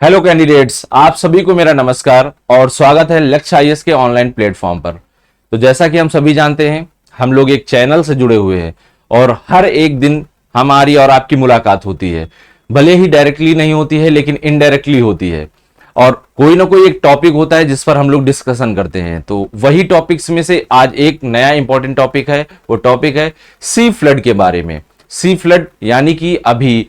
Hello candidates, आप सभी को मेरा नमस्कार और स्वागत है लक्ष्य आईएएस के ऑनलाइन प्लेटफॉर्म पर। तो जैसा कि हम सभी जानते हैं, हम लोग एक चैनल से जुड़े हुए हैं और हर एक दिन हमारी और आपकी मुलाकात होती है। भले ही डायरेक्टली नहीं होती है लेकिन इनडायरेक्टली होती है और कोई ना कोई एक टॉपिक होता है जिस पर हम लोग डिस्कशन करते हैं। तो वही टॉपिक्स में से आज एक नया इंपॉर्टेंट टॉपिक है। वो टॉपिक है सी फ्लड के बारे में। सी फ्लड यानी कि अभी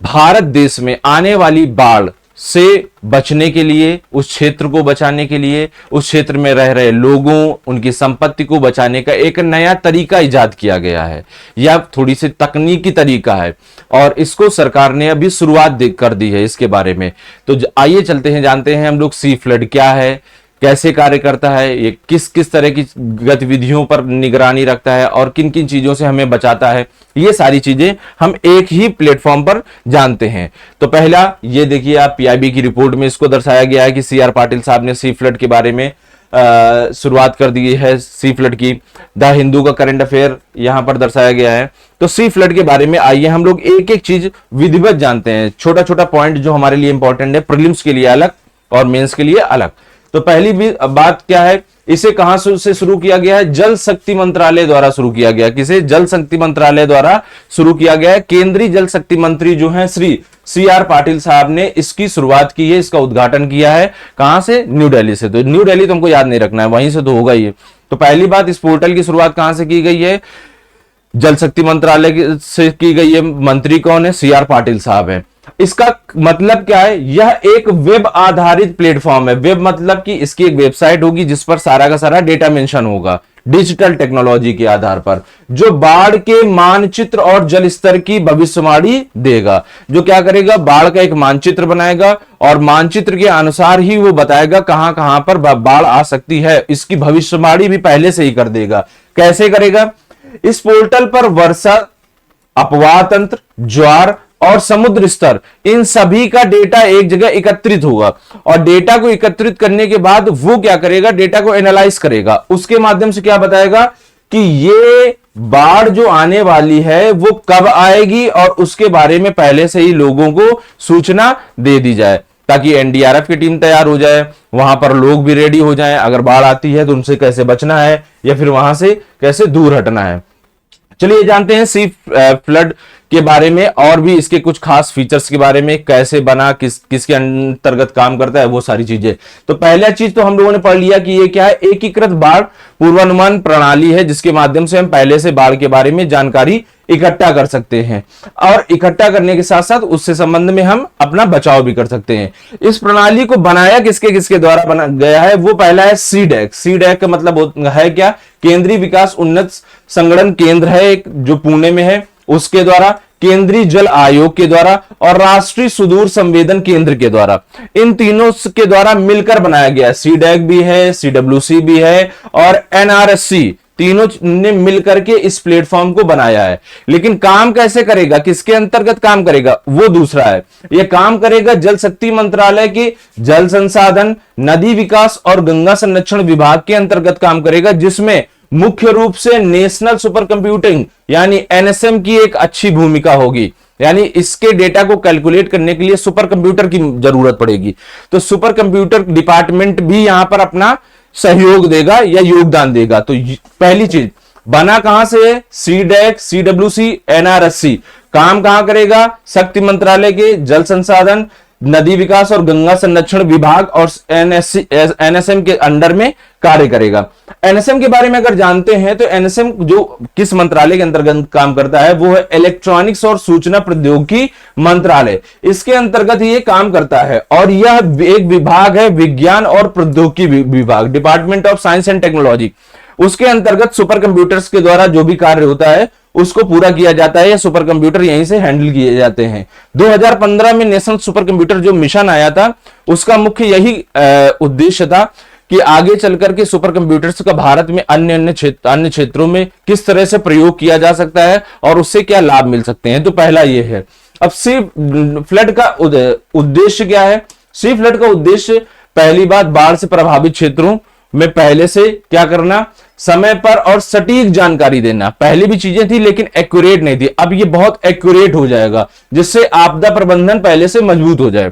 भारत देश में आने वाली बाढ़ से बचने के लिए, उस क्षेत्र को बचाने के लिए, उस क्षेत्र में रह रहे लोगों, उनकी संपत्ति को बचाने का एक नया तरीका इजाद किया गया है। यह थोड़ी सी तकनीकी तरीका है और इसको सरकार ने अभी शुरुआत कर दी है इसके बारे में। तो आइए चलते हैं, जानते हैं हम लोग सी फ्लड क्या है, कैसे कार्य करता है, ये किस किस तरह की गतिविधियों पर निगरानी रखता है और किन किन चीजों से हमें बचाता है। ये सारी चीजें हम एक ही प्लेटफॉर्म पर जानते हैं। तो पहला ये देखिए, आप पीआईबी की रिपोर्ट में इसको दर्शाया गया है कि सीआर पाटिल साहब ने सी फ्लड के बारे में शुरुआत कर दी है। सी फ्लड की द हिंदू का करंट अफेयर यहां पर दर्शाया गया है। तो सी फ्लड के बारे में आइए हम लोग एक एक चीज विधिवत जानते हैं, छोटा छोटा पॉइंट जो हमारे लिए इंपॉर्टेंट है, प्रीलिम्स के लिए अलग और मेंस के लिए अलग। तो पहली भी बात क्या है, इसे कहां से शुरू किया गया है? जल शक्ति मंत्रालय द्वारा शुरू किया गया। किसे? जल शक्ति मंत्रालय द्वारा शुरू किया गया है। केंद्रीय जल शक्ति मंत्री जो हैं श्री सीआर पाटिल साहब ने इसकी शुरुआत की है, इसका उद्घाटन किया है। कहां से? न्यू दिल्ली से। तो न्यू दिल्ली तुमको याद नहीं रखना है, वहीं से तो होगा ही। तो पहली बात, इस पोर्टल की शुरुआत कहां से की गई है? जल शक्ति मंत्रालय से की गई है। मंत्री कौन है? सीआर पाटिल साहब है। इसका मतलब क्या है? यह एक वेब आधारित प्लेटफॉर्म है। वेब मतलब कि इसकी एक वेबसाइट होगी जिस पर सारा का सारा डेटा मेंशन होगा, डिजिटल टेक्नोलॉजी के आधार पर, जो बाढ़ के मानचित्र और जल स्तर की भविष्यवाणी देगा। जो क्या करेगा? बाढ़ का एक मानचित्र बनाएगा और मानचित्र के अनुसार ही वो बताएगा कहां कहां पर बाढ़ आ सकती है। इसकी भविष्यवाणी भी पहले से ही कर देगा। कैसे करेगा? इस पोर्टल पर वर्षा, अपवाह तंत्र, ज्वार और समुद्र स्तर, इन सभी का डेटा एक जगह एकत्रित होगा और डेटा को एकत्रित करने के बाद वो क्या करेगा? डेटा को एनालाइज करेगा। उसके माध्यम से क्या बताएगा कि ये बाढ़ जो आने वाली है वो कब आएगी और उसके बारे में पहले से ही लोगों को सूचना दे दी जाए, ताकि एनडीआरएफ की टीम तैयार हो जाए, वहां पर लोग भी रेडी हो जाएं। अगर बाढ़ आती है तो उनसे कैसे बचना है या फिर वहां से कैसे दूर हटना है। चलिए जानते हैं सी फ्लड के बारे में और भी इसके कुछ खास फीचर्स के बारे में, कैसे बना, किसके अंतर्गत काम करता है, वो सारी चीजें। तो पहला चीज तो हम लोगों ने पढ़ लिया कि ये क्या है? एकीकृत बाढ़ पूर्वानुमान प्रणाली है, जिसके माध्यम से हम पहले से बाढ़ के बारे में जानकारी इकट्ठा कर सकते हैं और इकट्ठा करने के साथ साथ उससे संबंध में हम अपना बचाव भी कर सकते हैं। इस प्रणाली को बनाया किसके किसके द्वारा बना गया है? वो पहला है सीडैक। सीडैक का मतलब है क्या? केंद्रीय विकास उन्नत संगठन केंद्र है एक, जो पुणे में है, उसके द्वारा, केंद्रीय जल आयोग के द्वारा और राष्ट्रीय सुदूर संवेदन केंद्र के द्वारा, इन तीनों के द्वारा मिलकर बनाया गया। सीडैक भी है, सीडब्ल्यूसी भी है और एनआरएससी, तीनों ने मिलकर के इस प्लेटफॉर्म को बनाया है। लेकिन काम कैसे करेगा, किसके अंतर्गत काम करेगा, वो दूसरा है। यह काम करेगा जल शक्ति मंत्रालय के जल संसाधन, नदी विकास और गंगा संरक्षण विभाग के अंतर्गत काम करेगा, जिसमें मुख्य रूप से नेशनल सुपर कंप्यूटिंग यानी एनएसएम की एक अच्छी भूमिका होगी। यानी इसके डेटा को कैलकुलेट करने के लिए सुपर कंप्यूटर की जरूरत पड़ेगी। तो सुपर कंप्यूटर डिपार्टमेंट भी यहां पर अपना सहयोग देगा या योगदान देगा। तो पहली चीज, बना कहां से है? CDAC, CWC, NRSC. काम कहां करेगा? शक्ति मंत्रालय के जल संसाधन, नदी विकास और गंगा संरक्षण विभाग और एनएसएम के अंडर में कार्य करेगा। एनएसएम के बारे में अगर जानते हैं तो एनएसएम जो किस मंत्रालय के अंतर्गत काम करता है, वो है इलेक्ट्रॉनिक्स और सूचना प्रौद्योगिकी मंत्रालय। इसके अंतर्गत ये काम करता है और यह एक विभाग है, विज्ञान और प्रौद्योगिकी विभाग, department of science and technology. उसके अंतर्गत सुपर कंप्यूटर्स के द्वारा जो भी कार्य होता है उसको पूरा किया जाता है, या सुपर कंप्यूटर यहीं से हैंडल किए जाते हैं। 2015 में नेशनल सुपर कंप्यूटर जो मिशन आया था, उसका मुख्य यही उद्देश्य था कि आगे चलकर के सुपर कंप्यूटर्स का भारत में अन्य क्षेत्रों में किस तरह से प्रयोग किया जा सकता है और उससे क्या लाभ मिल सकते हैं। तो पहला ये है। अब सी फ्लड का उद्देश्य क्या है? सी फ्लड का उद्देश्य, पहली बात, बाढ़ से प्रभावित क्षेत्रों में पहले से क्या करना? समय पर और सटीक जानकारी देना। पहले भी चीजें थी लेकिन एक्यूरेट नहीं थी, अब ये बहुत एक्यूरेट हो जाएगा, जिससे आपदा प्रबंधन पहले से मजबूत हो जाए।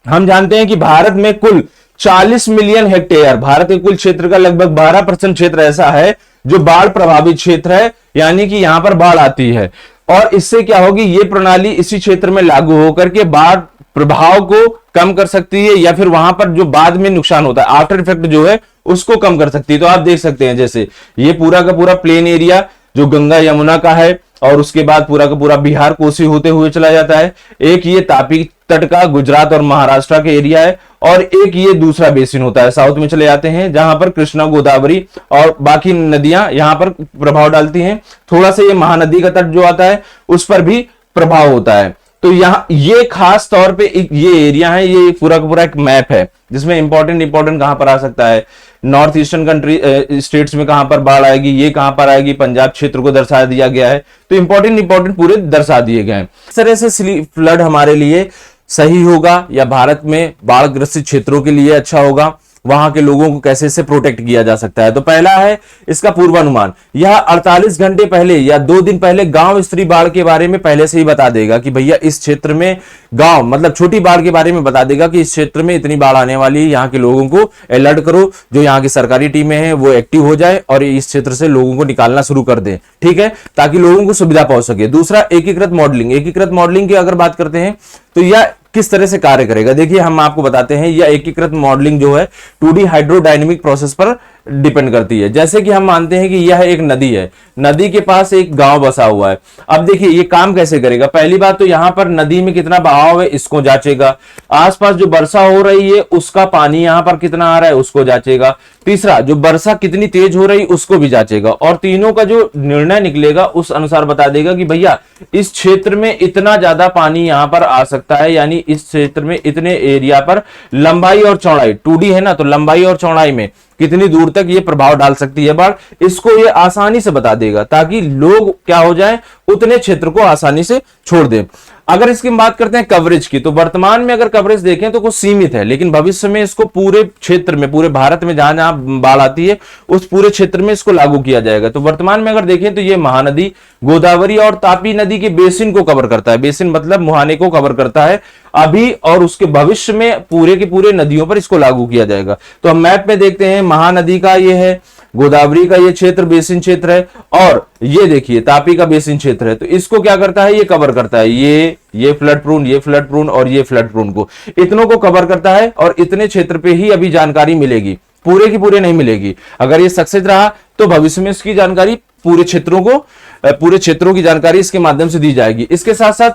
हम जानते हैं कि भारत में कुल 40 मिलियन हेक्टेयर, भारत के कुल क्षेत्र का लगभग 12% क्षेत्र ऐसा है जो बाढ़ प्रभावित क्षेत्र है, यानी कि यहां पर बाढ़ आती है। और इससे क्या होगी, ये प्रणाली इसी क्षेत्र में लागू होकर के बाढ़ प्रभाव को कम कर सकती है, या फिर वहां पर जो बाद में नुकसान होता है, आफ्टर इफेक्ट जो है, उसको कम कर सकती है। तो आप देख सकते हैं जैसे ये पूरा का पूरा प्लेन एरिया जो गंगा यमुना का है, और उसके बाद पूरा का पूरा बिहार कोसी होते हुए चला जाता है। एक ये तापी तट का गुजरात और महाराष्ट्र का एरिया है, और एक ये दूसरा बेसिन होता है, साउथ में चले जाते हैं, जहां पर कृष्णा, गोदावरी और बाकी नदियां यहां पर प्रभाव डालती हैं। थोड़ा सा ये महानदी का तट जो आता है उस पर भी प्रभाव होता है। तो यहाँ ये खास तौर पे ये एरिया है, ये पूरा का पूरा एक मैप है जिसमें इंपॉर्टेंट कहां पर आ सकता है, नॉर्थ ईस्टर्न कंट्री स्टेट्स में कहां पर बाढ़ आएगी, ये कहां पर आएगी, पंजाब क्षेत्र को दर्शा दिया गया है। तो इंपॉर्टेंट पूरे दर्शा दिए गए हैं। इस तरह से फ्लड हमारे लिए सही होगा या भारत में बाढ़ ग्रसित क्षेत्रों के लिए अच्छा होगा, वहां के लोगों को कैसे से प्रोटेक्ट किया जा सकता है। तो पहला है इसका पूर्वानुमान। यह 48 घंटे पहले या 2 दिन पहले गांव स्तरीय बाढ़ के बारे में पहले से ही बता देगा कि भैया इस क्षेत्र में गांव मतलब छोटी बाढ़ के बारे में बता देगा कि इस क्षेत्र में इतनी बाढ़ आने वाली है, यहाँ के लोगों को अलर्ट करो। जो यहाँ की सरकारी टीमें हैं वो एक्टिव हो जाए और इस क्षेत्र से लोगों को निकालना शुरू कर दें, ठीक है, ताकि लोगों को सुविधा पहुंच सके। दूसरा एकीकृत मॉडलिंग। एकीकृत मॉडलिंग की अगर बात करते हैं तो यह किस तरह से कार्य करेगा, देखिए हम आपको बताते हैं। यह एकीकृत मॉडलिंग जो है 2D हाइड्रोडायनेमिक प्रोसेस पर डिपेंड करती है। जैसे कि हम मानते हैं कि यह एक नदी है, नदी के पास एक गांव बसा हुआ है। अब देखिए ये काम कैसे करेगा। पहली बात तो यहां पर नदी में कितना बहाव है इसको जांचेगा, आसपास जो वर्षा हो रही है उसका पानी यहां पर कितना आ रहा है उसको जांचेगा। तीसरा, जो वर्षा कितनी तेज हो रही उसको भी जांचेगा, और तीनों का जो निर्णय निकलेगा उस अनुसार बता देगा कि भैया इस क्षेत्र में इतना ज्यादा पानी यहां पर आ सकता है, यानी इस क्षेत्र में इतने एरिया पर लंबाई और चौड़ाई 2D है ना, तो लंबाई और चौड़ाई में कितनी दूर तक ये प्रभाव डाल सकती है बाढ़, इसको ये आसानी से बता देगा ताकि लोग क्या हो जाए, उतने क्षेत्र को आसानी से छोड़ दें। अगर इसकी बात करते हैं कवरेज की, तो वर्तमान में अगर कवरेज देखें तो कुछ सीमित है, लेकिन भविष्य में इसको पूरे क्षेत्र में, पूरे भारत में जहां जहां बाढ़ आती है उस पूरे क्षेत्र में इसको लागू किया जाएगा। तो वर्तमान में अगर देखें तो ये महानदी, गोदावरी और तापी नदी के बेसिन को कवर करता है। बेसिन मतलब मुहाने को कवर करता है अभी, और उसके भविष्य में पूरे के पूरे नदियों पर इसको लागू किया जाएगा। तो हम मैप में देखते हैं, महानदी का ये है, गोदावरी का ये क्षेत्र बेसिन क्षेत्र है, और ये देखिए तापी का बेसिन क्षेत्र है। तो इसको क्या करता है, ये कवर करता है, ये फ्लड प्रून, ये फ्लड प्रून और ये फ्लड प्रून को, इतनों को कवर करता है। और इतने क्षेत्र पे ही अभी जानकारी मिलेगी, पूरे की पूरे नहीं मिलेगी। अगर ये सक्सेस रहा तो भविष्य में इसकी जानकारी पूरे क्षेत्रों की जानकारी इसके माध्यम से दी जाएगी। इसके साथ साथ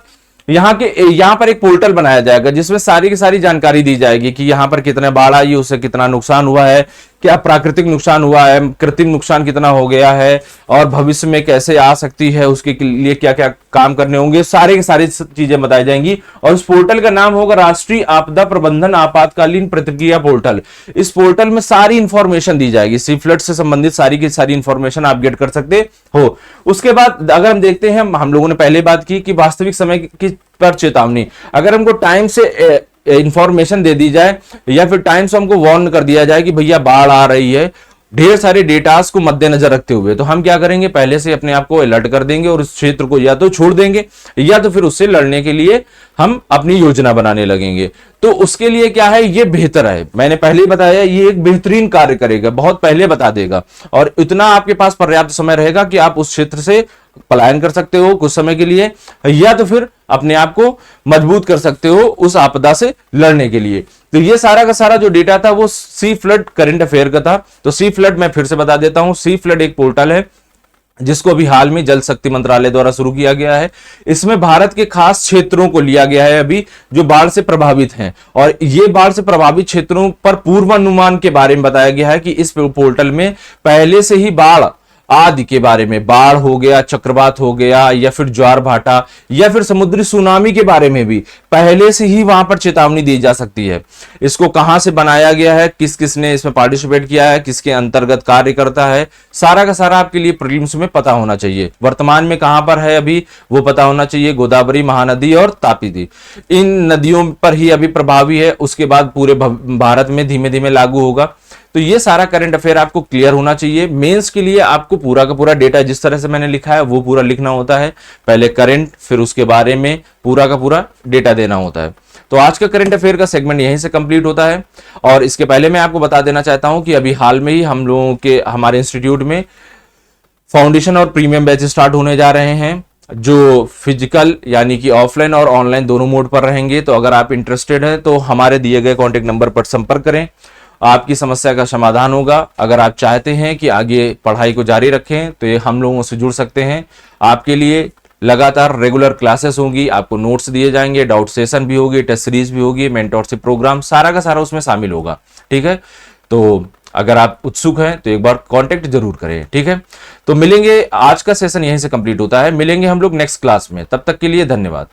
यहां पर एक पोर्टल बनाया जाएगा जिसमें सारी की सारी जानकारी दी जाएगी कि यहां पर कितने बाढ़ आई, उससे कितना नुकसान हुआ है, क्या प्राकृतिक नुकसान हुआ है, कृत्रिम नुकसान कितना हो गया है, और भविष्य में कैसे आ सकती है, उसके लिए क्या क्या काम करने होंगे, सारे की सारी चीजें बताई जाएंगी। और उस पोर्टल का नाम होगा राष्ट्रीय आपदा प्रबंधन आपातकालीन प्रतिक्रिया पोर्टल। इस पोर्टल में सारी इंफॉर्मेशन दी जाएगी, सी फ्लड से संबंधित सारी की सारी इंफॉर्मेशन आप गेट कर सकते हो। उसके बाद अगर हम देखते हैं, हम लोगों ने पहले बात की कि वास्तविक समय की पर चेतावनी, अगर हमको टाइम से इंफॉर्मेशन दे दी जाए या फिर टाइम से हमको वार्न कर दिया जाए कि भैया बाढ़ आ रही है, ढेर सारे डेटास को मद्देनजर रखते हुए, तो हम क्या करेंगे, पहले से अपने आप को अलर्ट कर देंगे और उस क्षेत्र को या तो छोड़ देंगे या तो फिर उससे लड़ने के लिए हम अपनी योजना बनाने लगेंगे। तो उसके लिए क्या है, ये बेहतर है। मैंने पहले ही बताया, ये एक बेहतरीन कार्य करेगा, बहुत पहले बता देगा, और इतना आपके पास पर्याप्त समय रहेगा कि आप उस क्षेत्र से पलायन कर सकते हो कुछ समय के लिए, या तो फिर अपने आप को मजबूत कर सकते हो उस आपदा से लड़ने के लिए। तो ये सारा का सारा जो डेटा था वो सी फ्लड करंट अफेयर का था। तो सी फ्लड मैं फिर से बता देता हूं, सी फ्लड एक पोर्टल है जिसको अभी हाल में जल शक्ति मंत्रालय द्वारा शुरू किया गया है। इसमें भारत के खास क्षेत्रों को लिया गया है अभी जो बाढ़ से प्रभावित हैं, और ये बाढ़ से प्रभावित क्षेत्रों पर पूर्वानुमान के बारे में बताया गया है कि इस पोर्टल में पहले से ही बाढ़ आदि के बारे में, बाढ़ हो गया, चक्रवात हो गया, या फिर ज्वार भाटा, या फिर समुद्री सुनामी के बारे में भी पहले से ही वहां पर चेतावनी दी जा सकती है। इसको कहां से बनाया गया है, किस किस ने इसमें पार्टिसिपेट किया है, किसके अंतर्गत कार्य करता है, सारा का सारा आपके लिए प्रीलिम्स में पता होना चाहिए। वर्तमान में कहां पर है अभी वो पता होना चाहिए, गोदावरी, महानदी और तापी नदी, इन नदियों पर ही अभी प्रभावी है। उसके बाद पूरे भारत में धीमे धीमे लागू होगा। तो ये सारा करंट अफेयर आपको क्लियर होना चाहिए। मेंस के लिए आपको पूरा का पूरा डेटा जिस तरह से मैंने लिखा है वो पूरा लिखना होता है, पहले करंट, फिर उसके बारे में पूरा का पूरा डेटा देना होता है। तो आज का करंट अफेयर का सेगमेंट यहीं से कंप्लीट होता है। और इसके पहले मैं आपको बता देना चाहता हूं कि अभी हाल में ही हम लोगों के हमारे इंस्टीट्यूट में फाउंडेशन और प्रीमियम बैच स्टार्ट होने जा रहे हैं, जो फिजिकल यानी कि ऑफलाइन और ऑनलाइन दोनों मोड पर रहेंगे। तो अगर आप इंटरेस्टेड हैं तो हमारे दिए गए कॉन्टेक्ट नंबर पर संपर्क करें, आपकी समस्या का समाधान होगा। अगर आप चाहते हैं कि आगे पढ़ाई को जारी रखें तो ये हम लोगों से जुड़ सकते हैं। आपके लिए लगातार रेगुलर क्लासेस होंगी, आपको नोट्स दिए जाएंगे, डाउट सेशन भी होगी, टेस्ट सीरीज भी होगी, मेंटरशिप प्रोग्राम सारा का सारा उसमें शामिल होगा। ठीक है, तो अगर आप उत्सुक हैं तो एक बार कांटेक्ट जरूर करें। ठीक है, तो मिलेंगे, आज का सेशन यहीं से कंप्लीट होता है, मिलेंगे हम लोग नेक्स्ट क्लास में, तब तक के लिए धन्यवाद।